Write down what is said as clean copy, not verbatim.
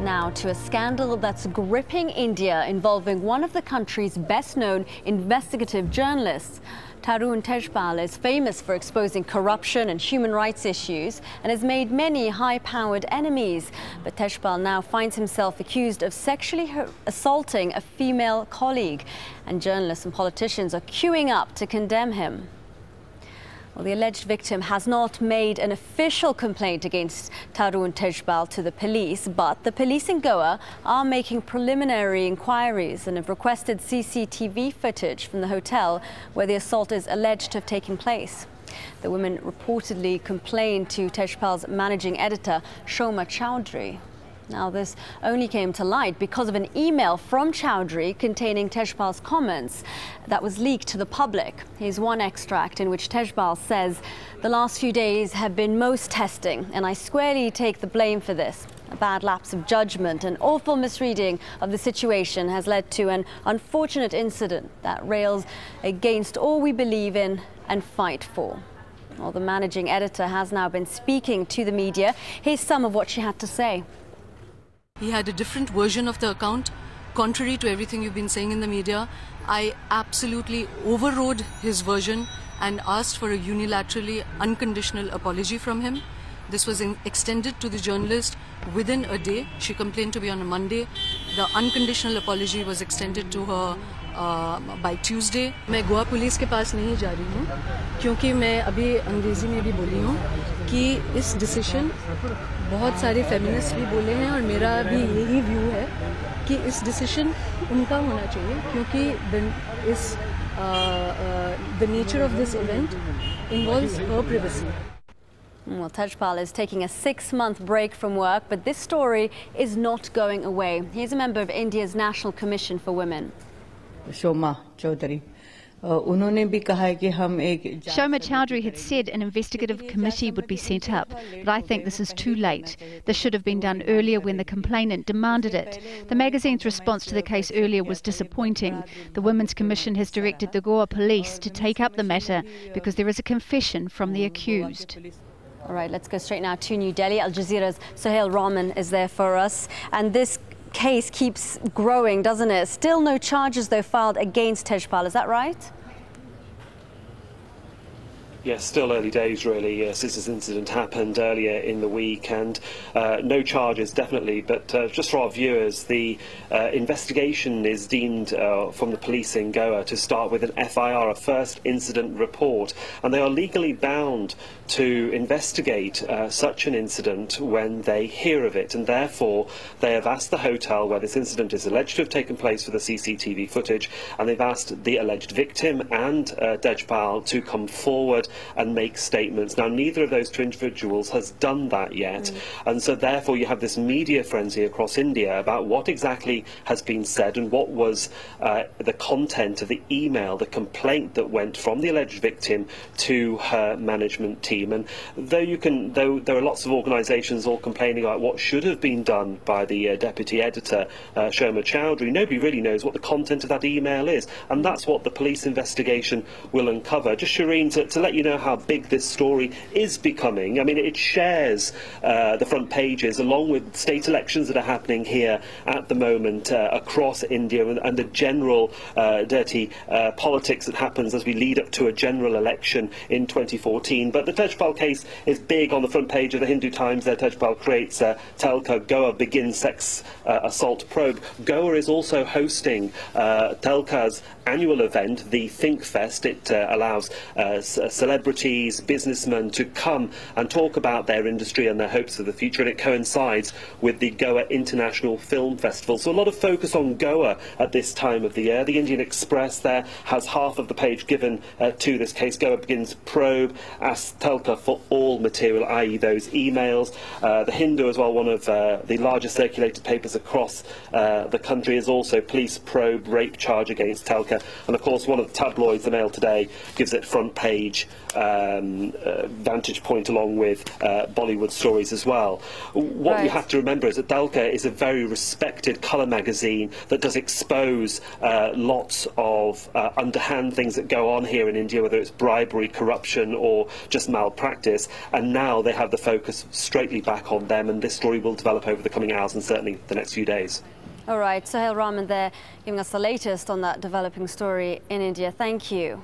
Now to a scandal that's gripping India involving one of the country's best-known investigative journalists. Tarun Tejpal is famous for exposing corruption and human rights issues and has made many high-powered enemies. But Tejpal now finds himself accused of sexually assaulting a female colleague, and journalists and politicians are queuing up to condemn him. Well, the alleged victim has not made an official complaint against Tarun Tejpal to the police, but the police in Goa are making preliminary inquiries and have requested CCTV footage from the hotel where the assault is alleged to have taken place. The women reportedly complained to Tejpal's managing editor, Shoma Chowdhury. Now, this only came to light because of an email from Chowdhury containing Tejpal's comments that was leaked to the public. Here's one extract in which Tejpal says, "The last few days have been most testing, and I squarely take the blame for this. A bad lapse of judgment and awful misreading of the situation has led to an unfortunate incident that rails against all we believe in and fight for." Well, the managing editor has now been speaking to the media. Here's some of what she had to say. He had a different version of the account, contrary to everything you've been saying in the media. I absolutely overrode his version and asked for a unilaterally unconditional apology from him. This was extended to the journalist within a day. She complained to me on a Monday. The unconditional apology was extended to her by Tuesday. मैं Goa police के पास नहीं जा रही हूँ क्योंकि मैं अभी अंग्रेजी में भी बोली हूँ कि इस डिसीजन बहुत सारे फेमिनिस्ट भी बोले हैं और मेरा भी यही व्यू है कि इस डिसीजन उनका होना चाहिए क्योंकि the nature of this event involves her privacy. Well, Tejpal is taking a 6-month break from work, but this story is not going away. He's a member of India's National Commission for Women. Shoma Chowdhury had said an investigative committee would be set up, but I think this is too late. This should have been done earlier when the complainant demanded it. The magazine's response to the case earlier was disappointing. The Women's Commission has directed the Goa police to take up the matter because there is a confession from the accused. All right, let's go straight now to New Delhi. Al Jazeera's Sohail Rahman is there for us. And this case keeps growing, doesn't it? Still no charges, though, filed against Tejpal. Is that right? Yes, still early days, really, since this incident happened earlier in the week, and no charges, definitely. But just for our viewers, the investigation is deemed from the police in Goa to start with an FIR, a first incident report, and they are legally bound to investigate such an incident when they hear of it, and therefore they have asked the hotel where this incident is alleged to have taken place for the CCTV footage, and they've asked the alleged victim and Tejpal to come forward and make statements. Now, neither of those two individuals has done that yet, and so therefore you have this media frenzy across India about what exactly has been said and what was the content of the email, the complaint that went from the alleged victim to her management team. And though there are lots of organisations all complaining about what should have been done by the deputy editor, Shoma Chowdhury, nobody really knows what the content of that email is, and that's what the police investigation will uncover. Just, Shireen, to let you know how big this story is becoming. I mean, it shares the front pages along with state elections that are happening here at the moment across India, and the general dirty politics that happens as we lead up to a general election in 2014. But the Tejpal case is big on the front page of the Hindu Times. There, Tejpal creates Telka, Goa begins sex assault probe. Goa is also hosting Telka's annual event, the Think Fest. It allows celebrities, businessmen to come and talk about their industry and their hopes for the future, and it coincides with the Goa International Film Festival. So a lot of focus on Goa at this time of the year. The Indian Express there has half of the page given to this case. Goa begins probe, asks Telka for all material, i.e. those emails. The Hindu as well, one of the largest circulated papers across the country, is also police probe rape charge against Telka. And of course one of the tabloids, the Mail Today, gives it front page vantage point along with Bollywood stories as well. What you have to remember is that Telka is a very respected colour magazine that does expose lots of underhand things that go on here in India, whether it's bribery, corruption or just malpractice, and now they have the focus straightly back on them, and this story will develop over the coming hours and certainly the next few days. All right, Sohail Rahman there giving us the latest on that developing story in India. Thank you.